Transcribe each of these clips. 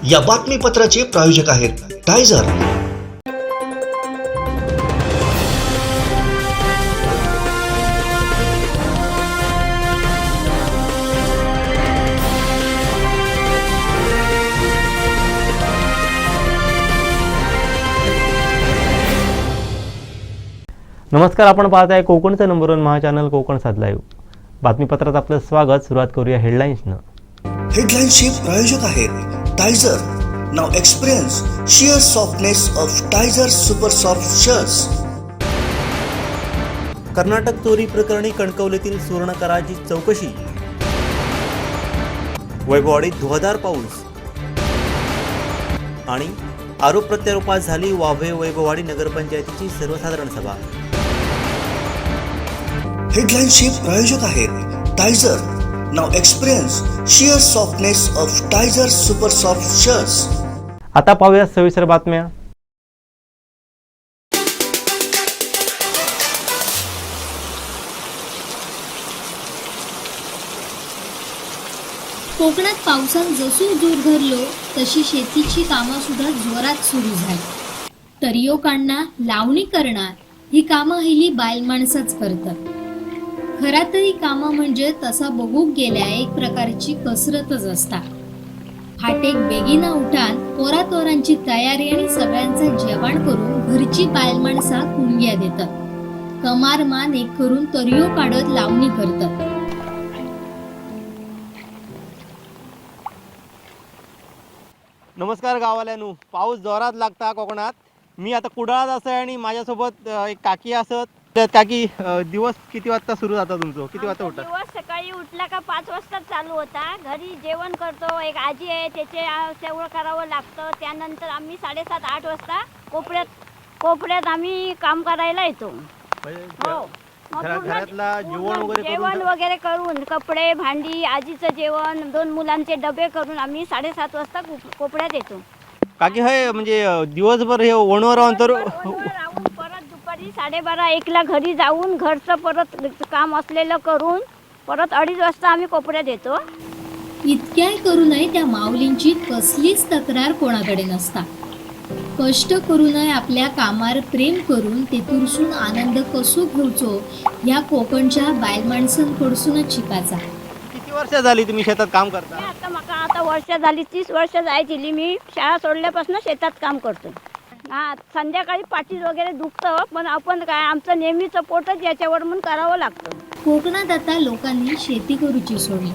या बातमीपत्राचे प्रायोजक आहेत टायझर। नमस्कार, आपण पाहत आहे कोकणचं नंबर 1 महा चॅनल कोकण सात लाईव्ह। बातमीपत्रात आपलं स्वागत। सुरुवात करूया हेडलाईन्सनं। हेडलाईन्सचे प्रायोजक आहेत Tizer. Now experience sheer softness of Tizer super soft shirts. Karnataka चोरी प्रकरणी कणकवलीतील सुवर्णकराची चौकशी। वैभववाडीत धुवाधार पाऊस आणि आरोप प्रत्यारोपात झाली वाभे वैभववाडी नगरपंचायतीची सर्वसाधारण सभा। हेडलाईन्सचे प्रायोजक आहेत Tizer. Now experience sheer softness of Tizer super soft shirts. आता पाहूया सविस्तर बातम्या। कोकणात पावसानं जसं जोर धरलो तशी शेतीची कामं सुद्धा जोरात सुरू झाली। तरियो काढणार, लावणी करणार ही कामं हल्ली बायल माणसाच करतात। खरात ही कामं म्हणजे तसा बघूक गेल्या एक प्रकारची कसरतच असता। फाटेक बेगीना उठान पोरातोरांची तयारी आणि सगळ्यांचं जेवण करून घरची बायल माणसा कुणग्या देतात। कमार मान एक करून तरियो काढत लावणी करतात। नमस्कार गावाल्यानू, पाऊस जोरात लागता कोकणात। मी आता कुडाळात असं आहे आणि माझ्यासोबत एक काकी असत। काकी, दिवस किती वाजता सुरू जाता तुमचं? किती वाजता उठता? दिवस सकाळी उठला का 5 वाजता चालू होता। घरी जेवण करतो, एक आजी आहे त्याचे सेवळ करावं लागतं। त्यानंतर आम्ही 7:30-8 वाजता कोपऱ्यात आम्ही काम करायला येतो। हो, घरातला जेवण वगैरे करून कपडे भांडी आजीचं जेवण 2 मुलांचे डबे करून आम्ही 7:30 वाजता कोपऱ्यात येतो। काकी, हे म्हणजे दिवसभर हे वणवर अंतर राहून परत दुपारी 12:30-1ला घरी जाऊन घरचं परत काम असलेलं करून परत 2:30 वाजता आम्ही कोपऱ्यात येतो। इतक्याही करू नये त्या माऊलींची कसलीच तक्रार कोणाकडे नसता। कष्ट करू नये आपल्या कामार प्रेम करून तेतूरसून आनंद कसो घेवचो ह्या कोकणच्या बायल माणसांकडसूनच शिकायचा। किती वर्ष झाली तुम्ही शेतात काम करता? आता वर्ष झाली, 30 वर्ष जायची। मी शाळा सोडल्यापासून शेतात काम करतो। संध्याकाळी पाठी वगैरे दुखतं, पण आपण काय आमचं नेहमीचं पोटच याच्यावर म्हणून करावं लागतं। कोकणात आता लोकांनी शेती करूची सोडली,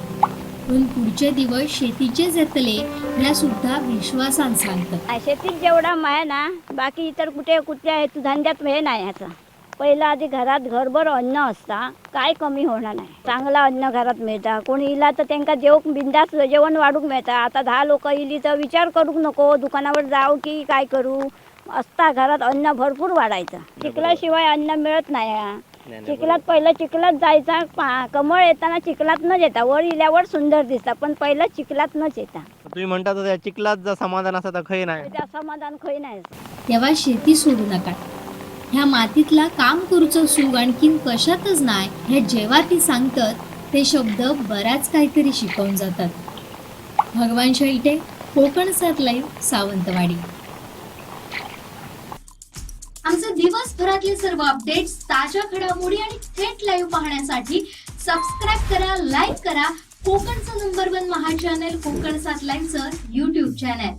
पण पुढचे दिवस शेतीचेच येतले ह्या सुद्धा विश्वासान सांगतात। शेतीत जेवढा आहे ना, बाकी इतर कुठल्या हेतू धंद्यात हे नाही। ह्याचा पहिला आधी घरात घरभर अन्न असता, काय कमी होणार नाही। चांगला अन्न घरात मिळता, कोणी इला तर त्यांना बिंदास जेवण वाढूक मिळता। आता 10 लोक इली तर विचार करूक नको दुकानावर जाऊ की काय करू, असता घरात अन्न भरपूर वाढायचं। चिखलाशिवाय अन्न मिळत नाही। चिखलात जायचा, कमळ येताना चिखलात न येता, वर इल्यावर सुंदर दिसता, पण पहिलं चिखलात नच येता। तुम्ही म्हणता तर चिखलात जर समाधान असतं तर खै नाही, त्या समाधान खै नाही। तेव्हा शेती सोडू नका। ह्या मातीतला काम करूचं सुख आणखीन कशातच नाही हे जेव्हा ती सांगतात ते शब्द बराच काहीतरी शिकवून जातात। भगवान शेळटे, कोकण सात लाईव्ह, सावंतवाडी। आमचे दिवसभरातले सर्व अपडेट्स, ताज्या घडामोडी आणि थेट लाईव्ह पाहण्यासाठी सबस्क्राईब करा, लाईक करा कोकणचं नंबर 1 महा चॅनल कोकण सात लाईव्हचं YouTube चॅनल।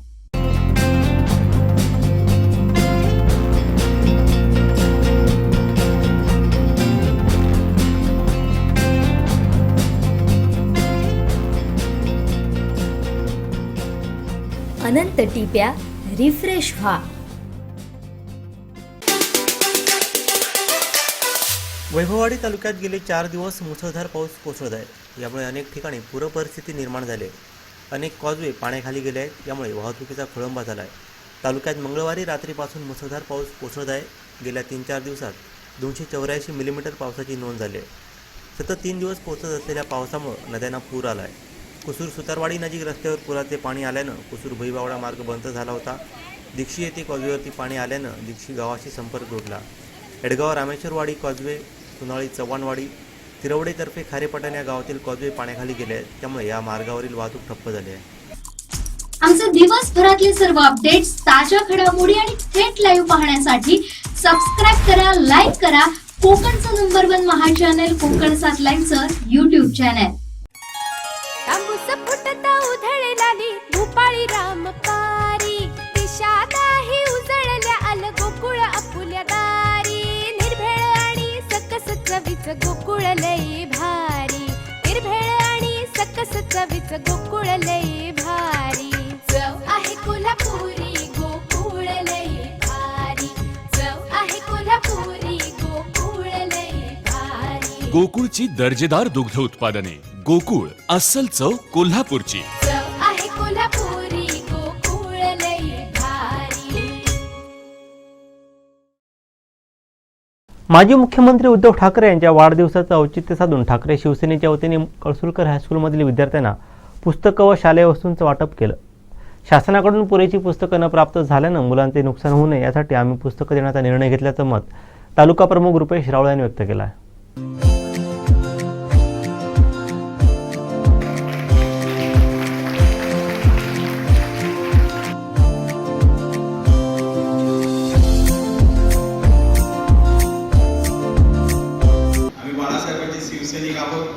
अनंत टिप्या, रिफ्रेश व्हा। वैभववाडी तालुक्यात गेले 4 दिवस मुसळधार पाऊस कोसळत आहे। यामुळे अनेक ठिकाणी पूर परिस्थिती निर्माण झाली आहे। अनेक कॉजवे पाण्याखाली गेले आहेत, यामुळे वाहतुकीचा खोळंबा झाला आहे। तालुक्यात मंगळवारी रात्रीपासून मुसळधार पाऊस कोसळत आहे। गेल्या 3-4 दिवसात 284 मिलीमीटर पावसाची नोंद झाली आहे। सतत 3 दिवस कोसळत असलेल्या पावसामुळे नद्यांना पूर आला आहे। कुसूर सुतारवाडी नजीक रस्त्यावर पुराचे पाणी आल्यानं कुसूर भुईबावडा मार्ग बंद झाला होता। दिक्षी येथे कॉजवेवरती पाणी आल्यानं दिक्षी गावाशी संपर्क तुटला। एडगाव रामेश्वरवाडी कॉजवे, सुनाळी चव्हाणवाडी, तिरवडेतर्फे खारेपटण या गावातील कॉजवे पाण्याखाली गेले आहेत, त्यामुळे या मार्गावरील वाहतूक ठप्प झाली आहे। आमचे दिवसभरातले सर्व अपडेट्स, ताज्या घडामोडी आणि थेट लाईव्ह पाहण्यासाठी सबस्क्राईब करा, लाईक करा कोकणचं नंबर 1 महा चॅनल कोकण 7 लाईव्हचं YouTube चॅनल. तांबूस फुटता उधळलाली भूपाळी रामपारी, दिशा नाही उजळल्या आल गोकुळ आपुल्या दारी. निर्भेळ आणि सकस चवीच गोकुळ लई भारी, निर्भेळ आणि सकस चवीच गोकुळ लई भारी. चव आहे कोल्हापुरी गोकुळ लई भारी, चव आहे कोल्हापुरी गोकुळ लई भारी. गोकुळची दर्जेदार दुग्ध उत्पादने. गोकुळ, अस्सल चव कोल्हापूरची. चव आहे कोल्हापुरी गोकुळ लई भारी. माजी मुख्यमंत्री उद्धव ठाकरे यांच्या वाढदिवसाचं औचित्य साधून ठाकरे शिवसेनेच्या वतीने कळसुलकर हायस्कूलमधील विद्यार्थ्यांना पुस्तकं व शालेय वस्तूंचं वाटप केलं. शासनाकडून पुरेशी पुस्तकं न प्राप्त झाल्यानं मुलांचे नुकसान होऊ नये यासाठी आम्ही पुस्तकं देण्याचा निर्णय घेतल्याचं मत तालुका प्रमुख रुपेश रावळे यांनी व्यक्त केलं आहे. शिवसैनिक आहोत,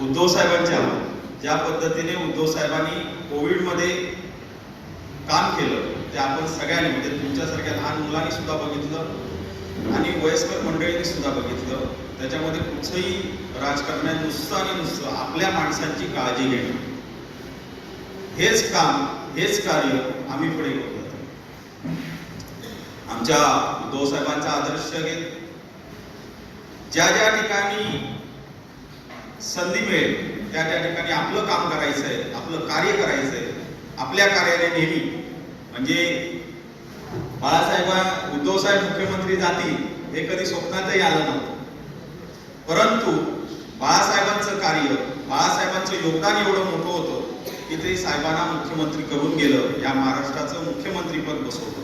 उद्धव साहेबांचे आहोत. ज्या पद्धतीने उद्धव साहेबांनी कोविडमध्ये काम केलं ते आपण सगळ्यांनी, म्हणजे तुमच्यासारख्या लहान मुलांनी सुद्धा बघितलं आणि वयस्कर मंडळींनी सुद्धा बघितलं. त्याच्यामध्ये कुठचंही राजकारणात नुसतं आणि नुसतं आपल्या माणसांची काळजी घेणं, हेच काम, हेच कार्य आम्ही पुढे करतो. आमच्या उद्धव साहेबांचा आदर्श घेत ज्या ज्या ठिकाणी संधी मिळेल त्या त्या ठिकाणी आपलं काम करायचं आहे, आपलं कार्य करायचं आहे. आपल्या कार्याने नेहमी, म्हणजे उद्धव साहेब मुख्यमंत्री जातील हे कधी स्वप्नातही आलं नव्हतं, परंतु बाळासाहेबांचं कार्य, बाळासाहेबांचं योगदान एवढं मोठं होतं की ते साहेबांना मुख्यमंत्री करून गेलं, या महाराष्ट्राचं मुख्यमंत्रीपद बसवलं.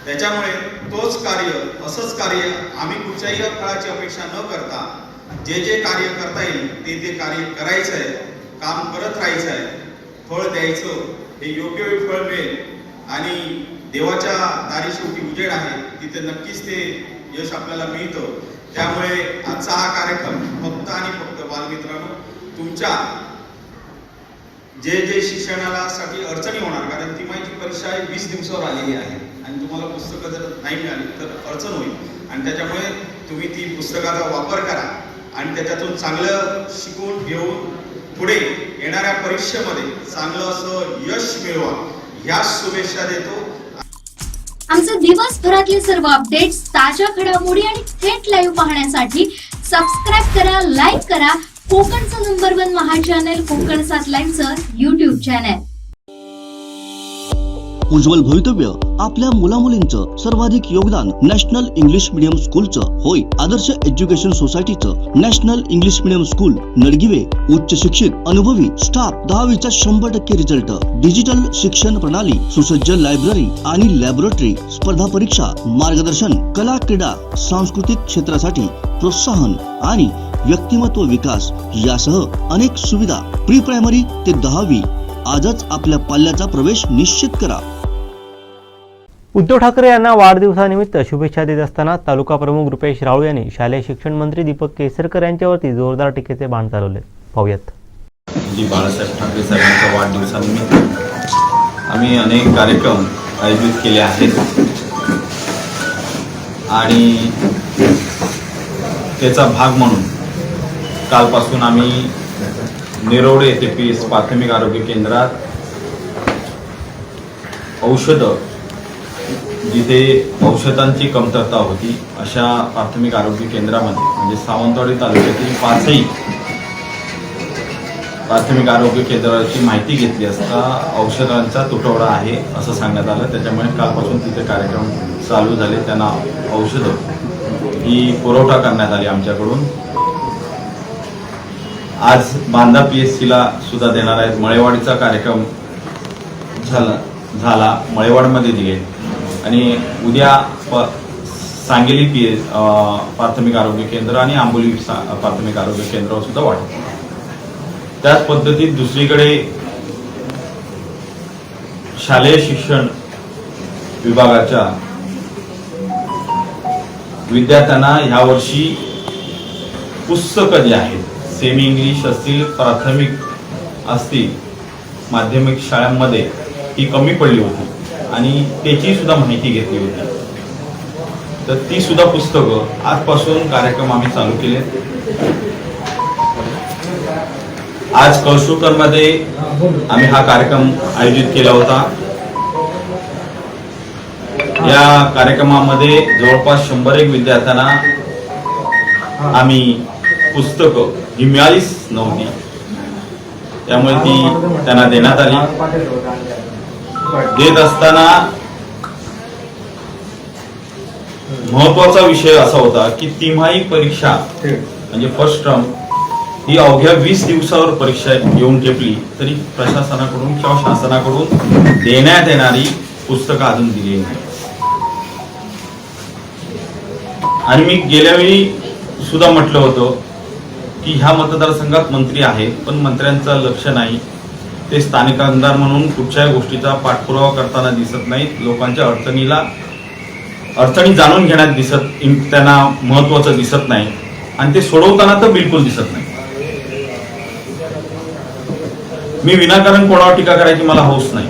त्याच्यामुळे तोच कार्य, असंच कार्य आम्ही कुठच्याही फळाची अपेक्षा न करता जे जे कार्य करता येईल ते कार्य करायचं आहे, काम करत राहायचं आहे. फळ द्यायचं, हे योग्य वेळी फळ मिळेल आणि देवाच्या दारी शेवटी उजेड आहे, तिथे नक्कीच ते यश आपल्याला मिळतं. त्यामुळे आजचा हा कार्यक्रम फक्त आणि फक्त बालमित्रांनो तुमच्या जे जे शिक्षणाला साठी अडचणी होणार, कारण तिमाहीची परीक्षा 20 दिवसावर आलेली आहे आणि तुम्हाला पुस्तकं जर नाही मिळाली तर अडचण होईल. आणि त्याच्यामुळे तुम्ही ती पुस्तकाचा वापर करा आणि त्याच्यातून चांगलं शिकून घेऊन पुढे येणाऱ्या परीक्षेमध्ये चांगलं असं यश मिळवा, ह्या शुभेच्छा देतो. आमचे दिवसभरातले सर्व अपडेट्स, ताज्या घडामोडी आणि थेट लाईव्ह पाहण्यासाठी सबस्क्राईब करा, लाईक करा कोकणचं नंबर 1 महा चॅनल कोकण 7 लाईव्हचं YouTube चॅनल. उज्ज्वल भवितव्य आपल्या मुलामुलींचं सर्वाधिक योगदान नॅशनल इंग्लिश मीडियम स्कूलचं होय. आदर्श एज्युकेशन सोसायटीचं national English medium school Nadgive, उच्च शिक्षित अनुभवी स्टाफ, 10वीचा 100% रिझल्ट, डिजिटल शिक्षण प्रणाली, सुसज्ज लायब्ररी आणि लॅबोरेटरी, स्पर्धा परीक्षा, मार्गदर्शन, कला, क्रीडा, सांस्कृतिक क्षेत्रासाठी प्रोत्साहन आणि व्यक्तिमत्व विकास यासह अनेक सुविधा. प्री प्रायमरी ते 10वी आजच आपल्या पाल्याचा प्रवेश निश्चित करा. उद्धव ठाकरे यांना वाढदिवसानिमित्त शुभेच्छा देत असताना तालुका प्रमुख रुपेश रावळे यांनी शालेय शिक्षण मंत्री दीपक केसरकर यांच्यावरती जोरदार टीकेचे बाण चालवले. पाहूयात. बाळासाहेब ठाकरे साहेबांच्या वाढदिवसानिमित्त आम्ही अनेक कार्यक्रम आयोजित केले आहेत आणि त्याचा भाग म्हणून कालपासून आम्ही निरोडे येथे PS प्राथमिक आरोग्य केंद्रात औषधं, जिथे औषधांची कमतरता होती अशा प्राथमिक आरोग्य केंद्रामध्ये, म्हणजे सावंतवाडी तालुक्यातील 5ही प्राथमिक आरोग्य केंद्राची माहिती घेतली असता औषधांचा तुटवडा आहे असं सांगण्यात आलं. त्याच्यामुळे कालपासून तिथे कार्यक्रम चालू झाले. त्यांना औषधं ही पुरवठा करण्यात आली आमच्याकडून. आज बांदा PSCला सुद्धा देणार आहेत. मळेवाडीचा कार्यक्रम झाला मळेवाडमध्ये दिले आणि उद्या सांगली प्राथमिक आरोग्य केंद्र आणि आंबोली प्राथमिक आरोग्य केंद्रावर सुद्धा वाढेल. त्याच पद्धतीत दुसरीकडे शालेय शिक्षण विभागाच्या विद्यार्थ्यांना यावर्षी पुस्तकं जी आहेत, सेमी इंग्लिश असतील, प्राथमिक असतील, माध्यमिक शाळांमध्ये ती कमी पडली होती आणि त्याची सुद्धा माहिती घेतली होती. तर ती सुद्धा पुस्तकं आजपासून कार्यक्रम आम्ही चालू केले. आज कळसूकरमध्ये आम्ही हा कार्यक्रम आयोजित केला होता. या कार्यक्रमामध्ये जवळपास 101 विद्यार्थ्यांना आम्ही पुस्तकं ही मिळालीच नव्हती, त्यामुळे ती त्यांना देण्यात आली. देत असताना महत्वाचा विषय असा होता की तिमाही परीक्षा म्हणजे फर्स्ट टर्म ही अवघ्या 20 दिवसावर परीक्षा येऊन ठेपली तरी प्रशासनाकडून किंवा शासनाकडून देण्यात येणारी पुस्तकं अजून दिली नाही. आणि मी गेल्या वेळी सुद्धा म्हटलं होतं की ह्या मतदारसंघात मंत्री आहेत पण मंत्र्यांचं लक्ष नाही, ते स्थानिक आमदार म्हणून कुठच्याही गोष्टीचा पाठपुरावा करताना दिसत नाहीत, लोकांच्या अडचणी जाणून घेण्यात त्यांना महत्वाचं दिसत नाही आणि ते सोडवताना तर बिलकुल दिसत नाही. मी विनाकारण कोणावर टीका करायची मला हौस नाही.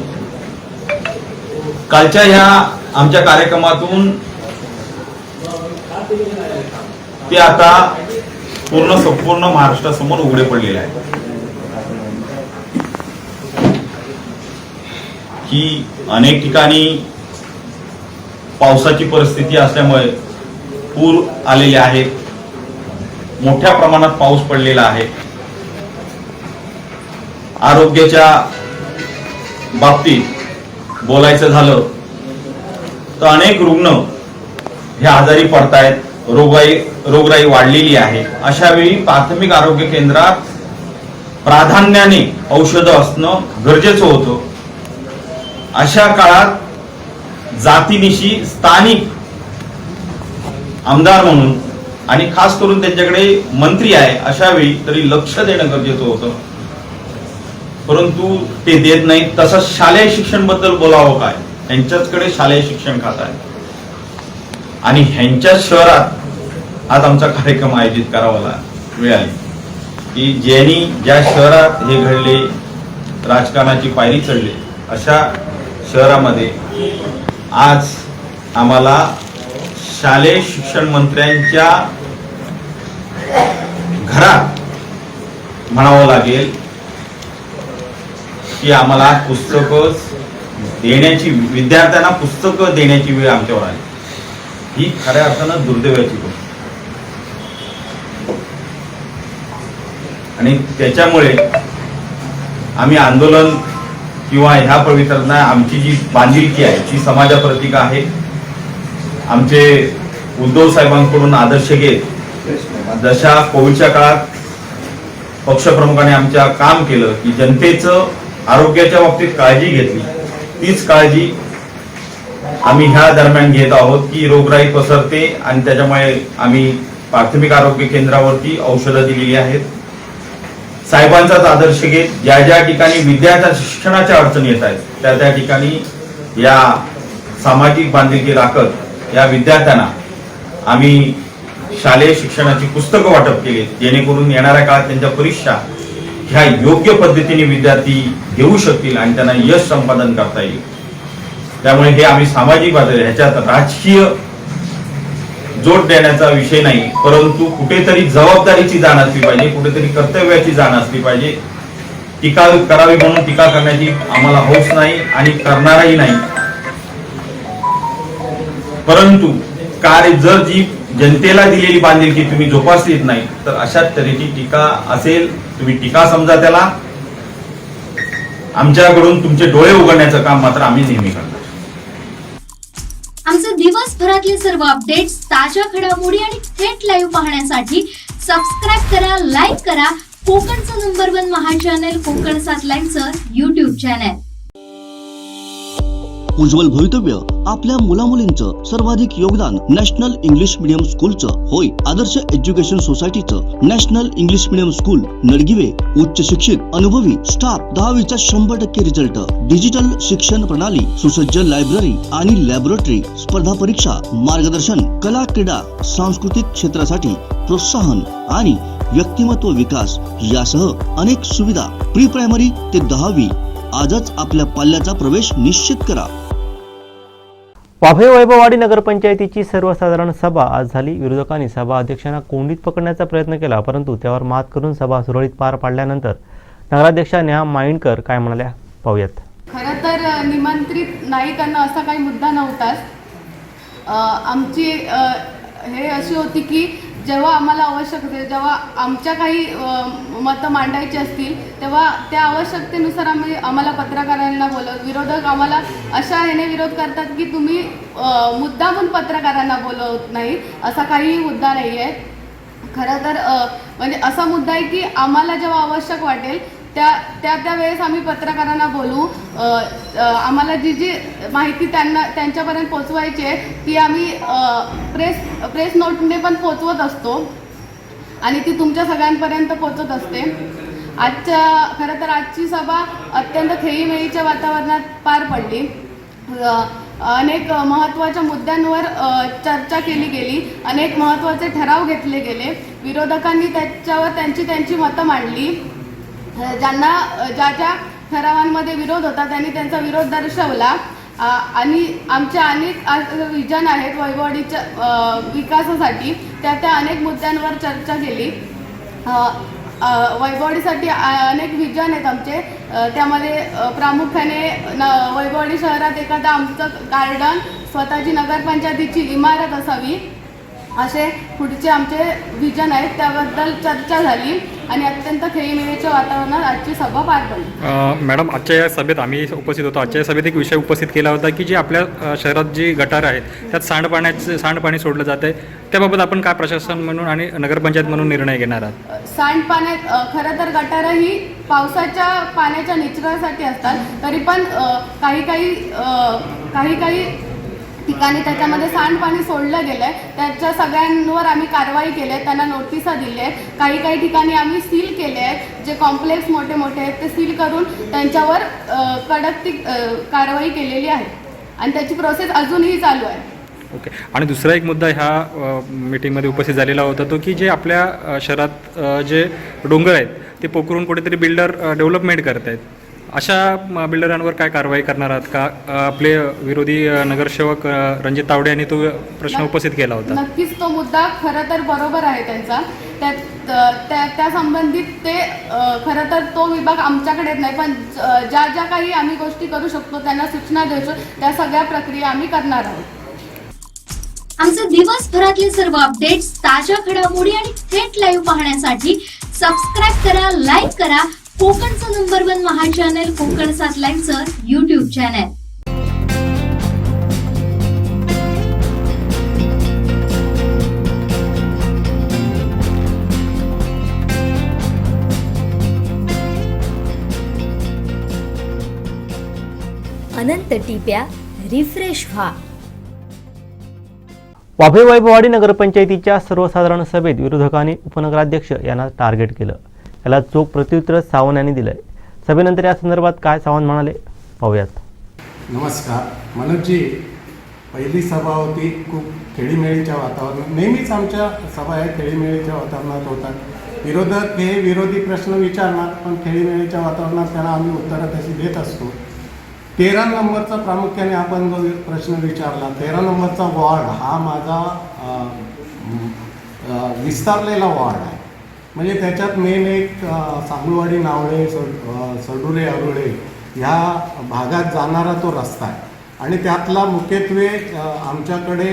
कालच्या ह्या आमच्या कार्यक्रमातून ते आता संपूर्ण महाराष्ट्रासमोर उघडे पडलेले आहे की अनेक ठिकाणी पावसाची परिस्थिती असल्यामुळे पूर आलेले आहेत, मोठ्या प्रमाणात पाऊस पडलेला आहे. आरोग्याच्या बाबतीत बोलायचं झालं तर अनेक रुग्ण हे आजारी पडतायत, रोगराई वाढलेली आहे. अशा वेळी प्राथमिक आरोग्य केंद्रात प्राधान्याने औषधं असणं गरजेचं होतं. अशा काळात जातीनिशी स्थानिक आमदार म्हणून आणि खास करून त्यांच्याकडे मंत्री आहे अशा वेळी तरी लक्ष देणं गरजेचं होतं, परंतु ते देत नाही. तसंच शालेय शिक्षण बद्दल बोलावं काय, यांच्याचकडे शालेय शिक्षण खातं आहे आणि ह्यांच्याच शहरात आज आमचा कार्यक्रम आयोजित करावा वेळ आली की ज्या शहरात हे घडले, राजकारणाची पायरी चढले, अशा शहरामध्ये आज आम्हाला शालेय शिक्षण मंत्र्यांच्या घरात म्हणावं लागेल की आम्हाला पुस्तकं देण्याची, विद्यार्थ्यांना पुस्तकं देण्याची वेळ आमच्यावर आली. ही खऱ्या अर्थानं दुर्दैवाची गोष्ट आणि त्याच्यामुळे आम्ही आंदोलन किंवा ह्या पवित्रता आमची जी बांधिलकी आहे जी समाजाप्रती आहे, आमचे उद्धव साहेबांकडून आदर्श घेत जशा कोविडच्या काळात पक्षप्रमुखाने आमच्या काम केलं की जनतेचं आरोग्याच्या बाबतीत काळजी घेतली, तीच काळजी आम्ही ह्या दरम्यान घेत आहोत की रोगराई पसरते आणि त्याच्यामुळे आम्ही प्राथमिक आरोग्य केंद्रावरती औषधं दिलेली आहेत. साहेबांचाच आदर्श घेत ज्या ठिकाणी विद्यार्थ्यांच्या शिक्षणाच्या अडचणी येत आहेत त्या ठिकाणी या सामाजिक बांधिलकी राखत या विद्यार्थ्यांना आम्ही शालेय शिक्षणाची पुस्तकं वाटप केली, जेणेकरून येणाऱ्या काळात त्यांच्या परीक्षा ह्या योग्य पद्धतीने विद्यार्थी देऊ शकतील आणि त्यांना यश संपादन करता येईल. त्यामुळे हे आम्ही सामाजिक बाजू, ह्याच्यात राजकीय जोड देण्याचा विषय नाही, परंतु कुठेतरी जबाबदारीची जाण असली पाहिजे, कुठेतरी कर्तव्याची जाण असली पाहिजे. टीका करावी म्हणून टीका करण्याची आम्हाला हौस नाही आणि करणारही नाही, परंतु कार्य जर जी जनतेला दिलेली बांधिलकी तुम्ही जोपासलीत नाही तर अशा तऱ्हेची टीका असेल, तुम्ही टीका समजा त्याला. आमच्याकडून तुमचे डोळे उघडण्याचं काम मात्र आम्ही नेहमी करणार. आमचे दिवसभरातले सर्व अपडेट्स, ताज्या घडामोडी आणि थेट लाईव्ह पाहण्यासाठी सबस्क्राईब करा, लाईक करा कोकणचं नंबर 1 महा चॅनल कोकण 7 लाईनचं YouTube चॅनल. उज्ज्वल भवितव्य आपल्या मुलामुलींचं सर्वाधिक योगदान नॅशनल इंग्लिश मीडियम स्कूलचं होय. आदर्श एज्युकेशन सोसायटीचं national English medium school Nadgive उच्च शिक्षित अनुभवी स्टाफ 10वीचा 100% रिझल्ट, डिजिटल शिक्षण प्रणाली, सुसज्ज लायब्ररी आणि लॅबोरेटरी, स्पर्धा परीक्षा, मार्गदर्शन, कला क्रीडा सांस्कृतिक क्षेत्रासाठी प्रोत्साहन आणि व्यक्तिमत्व विकास यासह अनेक सुविधा. प्री प्रायमरी ते 10वी आजच आपल्या पाल्याचा प्रवेश निश्चित करा. वाफे वैभववाडी नगरपंचायतीची सर्वसाधारण सभा आज झाली. विरोधकांनी सभा अध्यक्षांना कोंडीत पकडण्याचा प्रयत्न केला, परंतु त्यावर मात करून सभा सुरळीत पार पाडल्यानंतर नगराध्यक्षा नेहा माइंडकर काय म्हणाल्या पाहूयात. खरं तर निमंत्रित नाही करणं असा काही मुद्दा नव्हताच. आमची हे अशी होती की जेव्हा आम्हाला आवश्यकते, जेव्हा आमच्या काही मतं मांडायची असतील तेव्हा त्या आवश्यकतेनुसार आम्हाला पत्रकारांना बोलवत. विरोधक आम्हाला अशा ह्याने विरोध करतात की तुम्ही मुद्दामून पत्रकारांना बोलवत नाही, असा काहीही मुद्दा नाही आहे. खरं तर म्हणजे असा मुद्दा आहे की आम्हाला जेव्हा आवश्यक वाटेल त्या वेळेस आम्ही पत्रकारांना बोलू. आम्हाला जी माहिती त्यांच्यापर्यंत पोचवायची आहे ती आम्ही प्रेस नोटने पण पोचवत असतो आणि ती तुमच्या सगळ्यांपर्यंत पोचत असते. खरं तर आजची सभा अत्यंत खेळीमेळीच्या वातावरणात पार पडली. अनेक महत्त्वाच्या मुद्द्यांवर चर्चा केली गेली, अनेक महत्त्वाचे ठराव घेतले गेले. विरोधकांनी त्याच्यावर त्यांची मतं मांडली. ज्या ठरावांमध्ये विरोध होता त्यांनी त्यांचा विरोध दर्शवला आणि आमच्या अनेक विजन आहेत वैभववाडीच्या विकासासाठी, त्या अनेक मुद्द्यांवर चर्चा केली. वैभववाडीसाठी अनेक विजन आहेत आमचे. त्यामध्ये प्रामुख्याने वैभववाडी शहरात एखादं आमचं गार्डन, स्वतःची नगरपंचायतीची इमारत असावी, असे पुढचे आमचे विजन आहेत. त्याबद्दल चर्चा झाली आणि अत्यंत खेळीमेळीच्या वातावरणात आजची सभा पार पडली. मॅडम, आजच्या या सभेत आम्ही उपस्थित होतो. आजच्या या सभेत एक विषय उपस्थित केला होता की जे आपल्या शहरात जी गटार आहेत त्यात सांडपाणी सोडलं जात आहे, त्याबाबत आपण काय प्रशासन म्हणून आणि नगरपंचायत म्हणून निर्णय घेणार आहात? सांडपाण्यात खरं तर गटारं ही पावसाच्या पाण्याच्या निचरासाठी असतात, तरी पण काही ठिकाणी त्याच्यामध्ये सांडपाणी सोडलं गेलं आहे. त्याच्या सगळ्यांवर आम्ही कारवाई केली आहे, त्यांना नोटिसा दिल्या आहेत. काही ठिकाणी आम्ही सील केले आहेत. जे कॉम्प्लेक्स मोठे आहेत ते सील करून त्यांच्यावर कडक ती कारवाई केलेली आहे आणि त्याची प्रोसेस अजूनही चालू आहे. ओके. आणि दुसरा एक मुद्दा ह्या मीटिंगमध्ये उपस्थित झालेला होता तो की जे आपल्या शहरात जे डोंगर आहेत ते पोखरून कुठेतरी बिल्डर डेव्हलपमेंट करत आहेत, अशा बिल्डरांवर काय कारवाई करणार आहात का? आपले विरोधी नगरसेवक रणजित तावडे यांनी तो प्रश्न उपस्थित केला होता. नक्कीच तो मुद्दा खरं तर बरोबर आहे त्यांचा. त्या संबंधित ते खरं तर तो विभाग आमच्याकडे नाही, पण ज्या काही आम्ही गोष्टी करू शकतो त्यांना सूचना देऊ, त्या सगळ्या प्रक्रिया आम्ही करणार आहोत. आमचे दिवसभरातले सर्व अपडेट्स, ताज्या घडामोडी आणि थेट लाईव्ह पाहण्यासाठी सबस्क्राईब करा, लाईक करा कोकणचं नंबर 1 महा चॅनल कोकण 7 लाईव्हचं YouTube चॅनल. अनंत टिप्या रिफ्रेश व्हा. वाफे वैभववाडी नगरपंचायतीच्या सर्वसाधारण सभेत विरोधकांनी उपनगराध्यक्ष यांना टार्गेट केलं. याला चोख प्रत्युत्तर सावंत यांनी दिलंय. सभेनंतर या संदर्भात काय सावंत म्हणाले पाहूयात. नमस्कार मनोजजी, पहिली सभा होती खूप खेळीमेळीच्या वातावरणात. नेहमीच आमच्या सभा या खेळीमेळीच्या वातावरणात होतात. विरोधक हे विरोधी प्रश्न विचारणार, पण खेळीमेळीच्या वातावरणात त्यांना आम्ही उत्तरं तशी देत असतो. 13 नंबरचा प्रामुख्याने आपण जो प्रश्न विचारला, 13 नंबरचा वॉर्ड हा माझा विस्तारलेला वॉर्ड आहे. म्हणजे त्याच्यात मेन एक सांगुळवाडी, नावळे, सडुरे, अरुळे ह्या भागात जाणारा तो रस्ता आहे आणि त्यातला मुख्यत्वे आमच्याकडे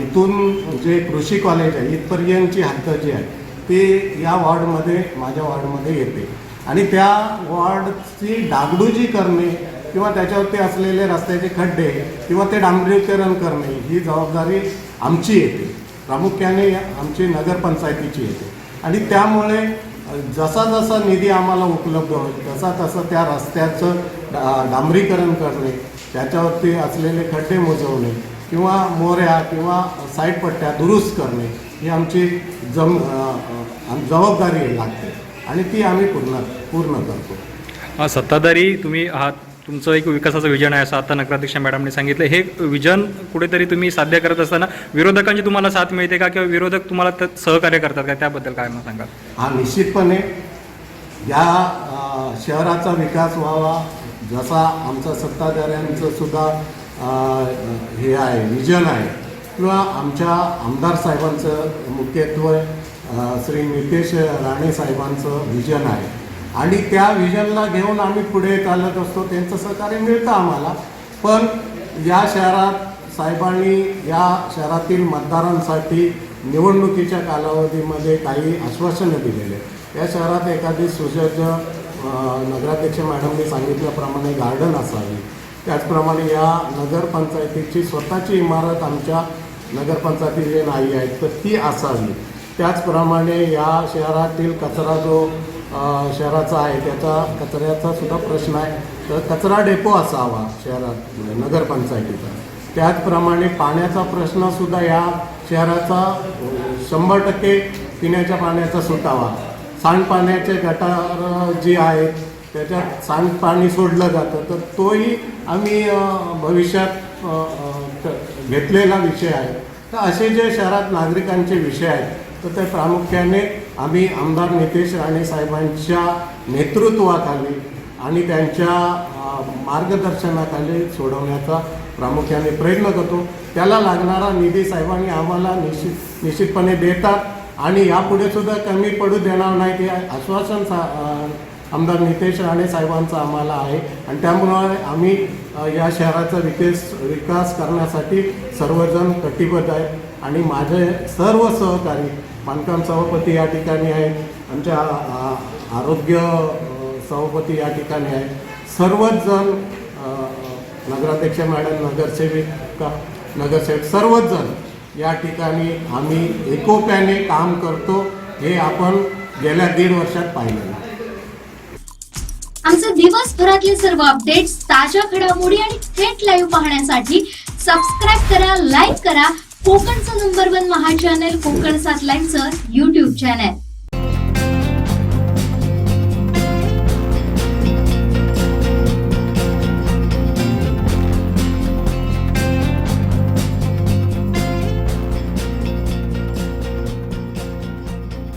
इथून जे कृषी कॉलेज आहे इथपर्यंतची हद्द जी आहे ती या वॉर्डमध्ये, माझ्या वॉर्डमध्ये येते आणि त्या वॉर्डची डागडुजी करणे किंवा त्याच्यावरती असलेले रस्त्याचे खड्डे किंवा ते डांबरीकरण करणे ही जबाबदारी आमची येते, प्रामुख्याने आमची नगरपंचायतीची येते. आणि त्यामुळे जसा जसा निधी आम्हाला उपलब्ध होईल तसा त्या रस्त्याचं डांबरीकरण करणे त्याच्यावरती असलेले खड्डे मुजवणे किंवा मोऱ्या किंवा साईड पट्ट्या दुरुस्त करणे ही आमची जबाबदारी लागते आणि ती आम्ही पूर्ण करतो. सत्ताधारी तुम्ही आहात, तुमचं एक विकासाचं विजन आहे असं आता नगराध्यक्ष मॅडमने सांगितलं. हे विजन कुठेतरी तुम्ही साध्य करत असताना विरोधकांची तुम्हाला साथ मिळते का, किंवा विरोधक तुम्हाला त्यात सहकार्य करतात का, त्याबद्दल काय मग सांगा? हा, निश्चितपणे या शहराचा विकास व्हावा जसा आमचा सत्ताधाऱ्यांचं सुद्धा हे आहे, विजन आहे, किंवा आमच्या आमदार साहेबांचं मुख्यत्वे श्री नितेश राणे साहेबांचं विजन आहे आणि त्या विजनला घेऊन आम्ही पुढे चालत असतो. त्यांचं सहकार्य मिळतं आम्हाला. पण या शहरात साहेबांनी या शहरातील मतदारांसाठी निवडणुकीच्या कालावधीमध्ये काही आश्वासनं दिलेले. या शहरात एखादी सुसज्ज नगराध्यक्ष मॅडमने सांगितल्याप्रमाणे गार्डन असावी, त्याचप्रमाणे या नगरपंचायतीची स्वतःची इमारत आमच्या नगरपंचायतीचे नाही आहे तर ती असावी. त्याचप्रमाणे या शहरातील कचरा जो शहराचा आहे त्याचा कचऱ्याचा सुद्धा प्रश्न आहे, तर कचरा डेपो असावा शहरात नगरपंचायतीचा. त्याचप्रमाणे पाण्याचा प्रश्नसुद्धा या शहराचा 100% पिण्याच्या पाण्याचा सुटावा. सांडपाण्याचे गटार जी आहेत त्याच्यात सांडपाणी सोडलं जातं तर तोही आम्ही भविष्यात घेतलेला विषय आहे. तर असे जे शहरात नागरिकांचे विषय आहेत तर ते प्रामुख्याने आम्ही आमदार नितेश राणे साहेबांच्या नेतृत्वाखाली आणि त्यांच्या मार्गदर्शनाखाली सोडवण्याचा प्रामुख्याने प्रयत्न करतो. त्याला लागणारा निधी साहेबांनी आम्हाला निश्चितपणे देतात आणि यापुढे सुद्धा कमी पडू देणार नाही हे आश्वासन आमदार नितेश राणे साहेबांचं आम्हाला आहे आणि त्यामुळे आम्ही या शहराचा विकास करण्यासाठी सर्वजण कटिबद्ध आहेत आणि माझे सर्व सहकारी बांधकाम सभापती या ठिकाणी आहेत, आमच्या आरोग्य सभापती या ठिकाणी आहेत, सर्वच जण नगराध्यक्ष मॅडम, नगरसेवक सर्वच जण या ठिकाणी आम्ही एकोप्याने काम करतो. हे आपण गेल्या 1.5 वर्षात पाहिलं. आमचे दिवसभरातले सर्व अपडेट्स, ताज्या घडामोडी आणि थेट लाईव्ह पाहण्यासाठी सबस्क्राईब करा, लाईक करा कोकणचं नंबर 1 महा चॅनल कोकण 7 लाईनचं YouTube चॅनल.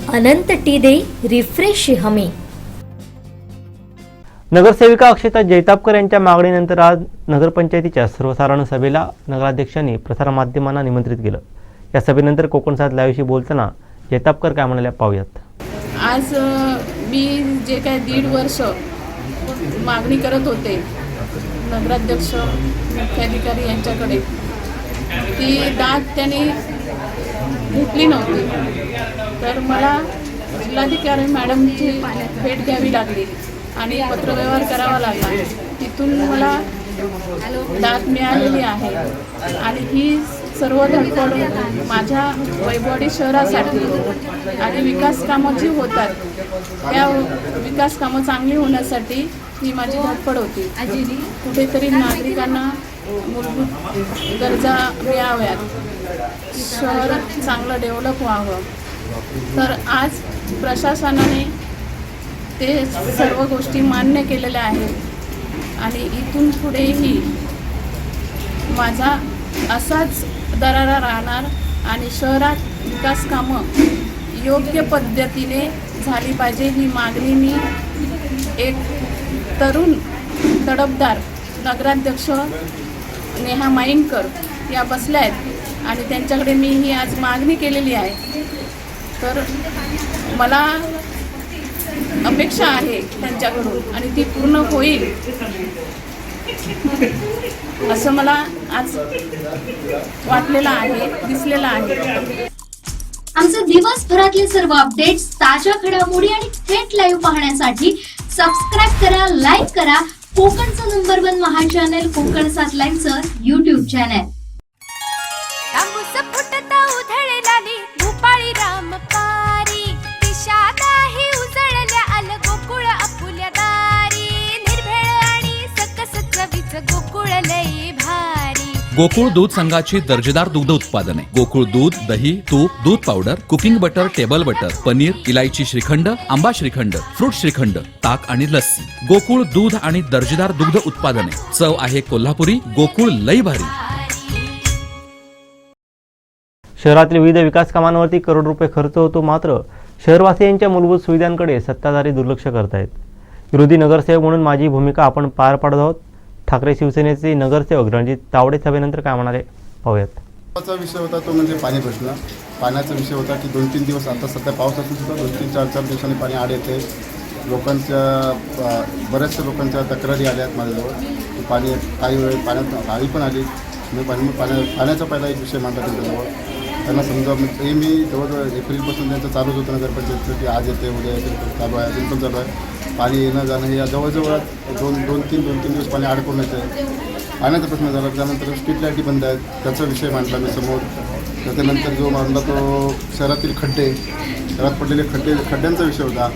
अनंत टी दे रिफ्रेश हमी. नगरसेविका अक्षता जैतापकर यांच्या मागणीनंतर आज नगरपंचायतीच्या सर्वसाधारण सभेला नगराध्यक्षांनी प्रसारमाध्यमांना निमंत्रित केलं. या सभेनंतर कोकण 7 लाईव्हशी बोलताना जैतापकर काय म्हणाल्या पाहूयात. आज मी जे काय 1.5 वर्ष मागणी करत होते नगराध्यक्ष मुख्याधिकारी यांच्याकडे, ती दाद त्यांनी घेतली नव्हती. तर मला जिल्हाधिकारी मॅडमची भेट घ्यावी लागली आणि पत्रव्यवहार करावा लागला. तिथून मला दाद मिळालेली आहे आणि ही सर्व धडपड माझ्या वैभववाडी शहरासाठी आणि विकास कामं जी होतात त्या विकास कामं चांगली होण्यासाठी ही माझी धडपड होती. कुठेतरी नागरिकांना मूलभूत गरजा मिळाव्यात, शहर चांगलं डेव्हलप व्हावं. तर आज प्रशासनाने ते सर्व गोष्टी मान्य केलेल्या आहेत आणि इथून पुढेही माझा असाच दरारा राहणार आणि शहरात विकास कामं योग्य पद्धतीने झाली पाहिजे ही मागणी मी एक तरुण तडफदार नगराध्यक्ष नेहा माईनकर या बसल्या आहेत आणि त्यांच्याकडे मी ही आज मागणी केलेली आहे. तर मला अपेक्षा आहे त्यांच्याकडून आणि ती पूर्ण होईल असं मला आज वाटलेलं आहे, दिसलेलं आहे. आमचे दिवसभरातले सर्व अपडेट्स, ताज्या घडामोडी आणि थेट लाईव्ह पाहण्यासाठी सबस्क्राईब करा, लाईक करा कोकणचं नंबर 1 महा चॅनल कोकण 7 लाईनचं YouTube चॅनल. तांबूस फुटता उधळलाली भूपाळी रामपारी, दिशा नाही उजळल्या आल गोकुळ आपुल्या दारी, निर्भेळ आणि सकस चवीच आमचं गोकुळ लई भारी. गोकुळ दूध संघाची दर्जेदार दुग्ध उत्पादने गोकुळ दूध, दही, तूप, दूध powder, cooking butter, table butter, paneer, इलायची श्रीखंड, आंबा श्रीखंड, फ्रूट श्रीखंड, ताक आणि लस्सी. गोकुळ दूध आणि दर्जेदार दुग्ध उत्पादने. चव आहे कोल्हापुरी. गोकुळ लई भारी. शहरातील विविध विकास कामांवरती करोड रुपये खर्च होतो, मात्र शहरवासियांच्या मूलभूत सुविधांकडे सत्ताधारी दुर्लक्ष करतायत. विरोधी नगरसेवक म्हणून माझी भूमिका आपण पार पाडत आहोत. ठाकरे शिवसेनेचे नगरसेवक रणजित तावडे सभेनंतर काय म्हणाले पाहूयात. महत्त्वाचा विषय होता तो म्हणजे पाणी प्रश्न. पाण्याचा विषय होता की 2-3 दिवस, आता सध्या पाऊस असून सुद्धा 2-3-4 दिवसांनी पाणी आड येते. बऱ्याचशा लोकांच्या तक्रारी आल्या आहेत माझ्याजवळ की पाणी काही वेळ पाण्यात आळी पण आली. मी पाण्याचा पहिला एक विषय मांडला त्यांच्याजवळ. त्यांना समजा हे मी जवळजवळ एप्रिलपासून त्यांचं चालूच होतं नगरपंचायतचं की आज येते उद्या येते चालू आहे, अजून पण चालू आहे. पाणी येणं जाणं हे जवळजवळ 2-3 दिवस पाणी अडकून येतं. पाण्याचा प्रश्न झाला. त्यानंतर स्ट्रीट लाईटी बंद आहेत, त्याचा विषय मांडला मी समोर. त्याच्यानंतर जो मांडला तो शहरातील खड्डे, शहरात पडलेले खड्ड्यांचा विषय होता.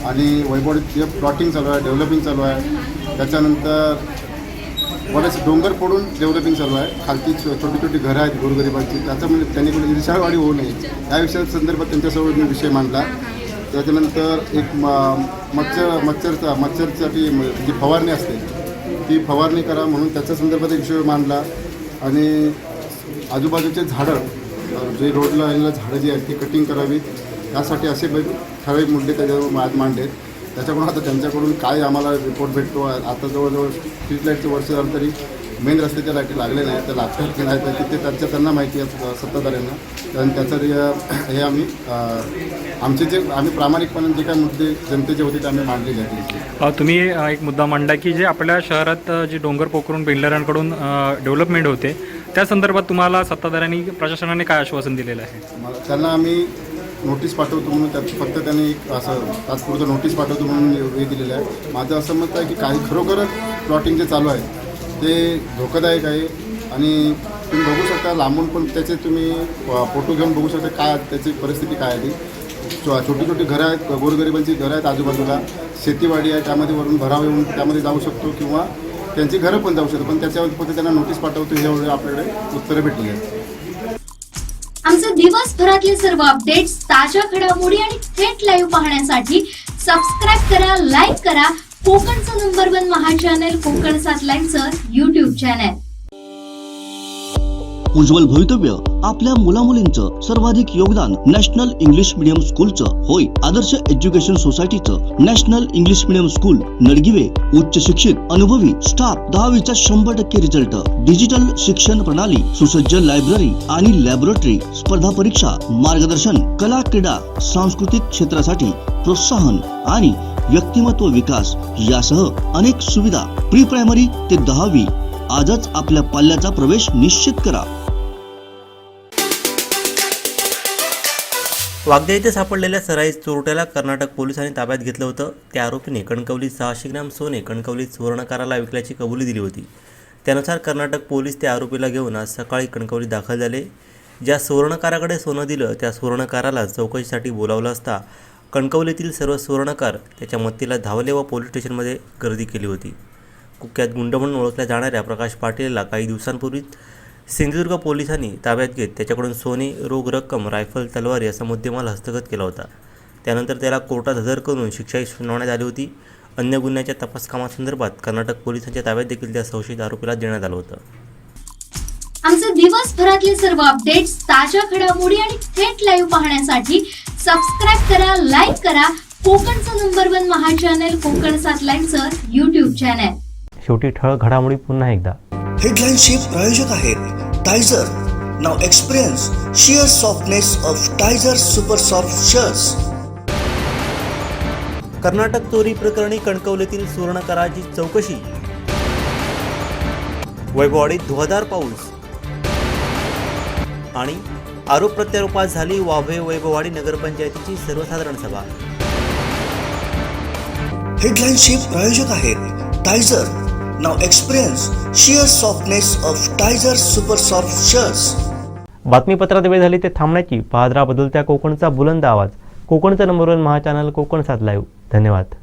आणि वैभववाडीत जे प्लॉटिंग चालू आहे, डेव्हलपिंग चालू आहे. त्याच्यानंतर बरेच डोंगर पडून डेव्हलपिंग चालू आहे. खालती छोटी घरं आहेत गोरगरिबांची, त्याच्यामुळे त्यांनी कोणी विशाळवाडी होऊ नये या विषयाच्या संदर्भात त्यांच्यासोबत मी विषय मांडला. त्याच्यानंतर एक मच्छरसाठी जी फवारणी असते ती फवारणी करा म्हणून त्याच्या संदर्भात एक विषय मांडला. आणि आजूबाजूचे झाडं, जे रोडला आलेलं झाडं जी आहेत ती कटिंग करावीत यासाठी असे ठराविक मुद्दे त्याच्यावर आज मांडलेत. त्याच्याकडून आता त्यांच्याकडून काय आम्हाला रिपोर्ट भेटतो. आता जवळजवळ स्ट्रीट लाईटचं वर्ष झालं तरी मेन रस्त्याच्या लाईटी लागले नाही, त्या लागतात की नाही तर ते त्यांना माहिती आहे सत्ताधाऱ्यांना. कारण त्याचं हे आम्ही प्रामाणिकपणे जे काय मुद्दे जनतेचे होते ते आम्ही मांडलेले आहेत. तुम्ही एक मुद्दा मांडला की जे आपल्या शहरात जे डोंगर पोखरून बिल्डरांकडून डेव्हलपमेंट होते त्या संदर्भात तुम्हाला सत्ताधाऱ्यांनी प्रशासनाने काय आश्वासन दिलेलं आहे? त्यांना आम्ही नोटीस पाठवतो म्हणून फक्त त्यांनी असं तात्पुरतं नोटीस पाठवतो म्हणून हे दिलेलं आहे. माझं असं मत आहे की काही खरोखरच प्लॉटिंग जे चालू आहे ते धोकादायक आहे. आणि तुम्ही बघू शकता लांबून पण त्याचे तुम्ही फोटो घेऊन बघू शकता काय त्याची परिस्थिती काय आहे. छोटी घरं आहेत, गोरगरिबांची घरं आहेत, आजूबाजूला शेतीवाडी आहे, त्यामध्ये वरून भराव येऊन त्यामध्ये जाऊ शकतो किंवा त्यांची घरं पण जाऊ शकतो. पण त्याच्यावर फक्त त्यांना नोटीस पाठवतो हे आपल्याकडे उत्तरं भेटली आहेत. आमचे दिवसभरातले सर्व अपडेट्स, ताज्या घडामोडी आणि थेट लाईव्ह पाहण्यासाठी सबस्क्राईब करा, लाईक करा कोकणचं नंबर 1 महा चॅनल कोकण 7 लाईनचं YouTube चॅनल. उज्ज्वल भवितव्य आपल्या मुलामुलींचं सर्वाधिक योगदान नॅशनल इंग्लिश मीडियम स्कूलचं होय. आदर्श एज्युकेशन सोसायटीचं national English medium school Nadgive. उच्च शिक्षित अनुभवी स्टाफ, 10वीचा 100% रिझल्ट, डिजिटल शिक्षण प्रणाली, सुसज्ज लायब्ररी आणि लॅबोरेटरी, स्पर्धा परीक्षा, मार्गदर्शन, कला, क्रीडा, सांस्कृतिक क्षेत्रासाठी प्रोत्साहन आणि व्यक्तिमत्व विकास यासह अनेक सुविधा. प्री प्रायमरी ते 10वी आजच आपल्या पाल्याचा प्रवेश निश्चित करा. वागदे येथे सापडलेल्या सराईत चोरट्याला कर्नाटक पोलिसांनी ताब्यात घेतलं होतं. त्या आरोपीने कणकवलीत 600 ग्रॅम सोने कणकवलीत सुवर्णकाराला विकल्याची कबुली दिली होती. त्यानुसार कर्नाटक पोलीस त्या आरोपीला घेऊन आज सकाळी कणकवलीत दाखल झाले. ज्या सुवर्णकाराकडे सोनं दिलं त्या सुवर्णकाराला चौकशीसाठी बोलावलं असता कणकवलीतील सर्व सुवर्णकार त्याच्या मदतीला धावले व पोलीस स्टेशनमध्ये गर्दी केली होती. कुख्यात गुंड म्हणून ओळखल्या जाणाऱ्या प्रकाश पाटीलला काही दिवसांपूर्वीच सिंधुदुर्ग पोलिसांनी ताब्यात घेत त्याच्याकडून सोने, रोख रक्कम, रायफल, तलवार याचा मुद्देमाल हस्तगत केला होता. त्यानंतर त्याला कोर्टात हजर करून शिक्षाही सुनावण्यात आली होती. अन्य गुन्ह्याच्या तपास कामासंदर्भात कर्नाटक पोलिसांच्या ताब्यात देखील त्या संशयित आरोपीला देण्यात आलं होतं. आमचे दिवसभरातले सर्व अपडेट्स, ताज्या घडामोडी आणि थेट लाईव्ह पाहण्यासाठी सबस्क्राईब करा, लाईक करा कोकणचं नंबर 1 महा चॅनल कोकण 7 लाईनचं YouTube चॅनल. शेवटी ठळक घडामोडी पुन्हा एकदा. हेडलाईन्सचे प्रायोजक आहेत Tizer. Now experience sheer softness of Tizer Super Soft Shirts. Karnataka चोरी प्रकरणी कणकवलीतील सुवर्णकाराची चौकशी. वैभववाडीत धुवाधार पाऊस आणि आरोप प्रत्यारोपात झाली वाभे वैभववाडी नगरपंचायतीची सर्वसाधारण सभा. हेडलाईन्सचे प्रायोजक आहेत Tizer. Now experience sheer softness of Tizer Super Soft Shirts. बातमीपत्रात वेळ झाली ते थांबण्याची. पाहत राहा बदलत्या कोकणचा बुलंद आवाज. कोकणचा नंबर 1 महा चॅनल कोकण 7 लाईव्ह. धन्यवाद.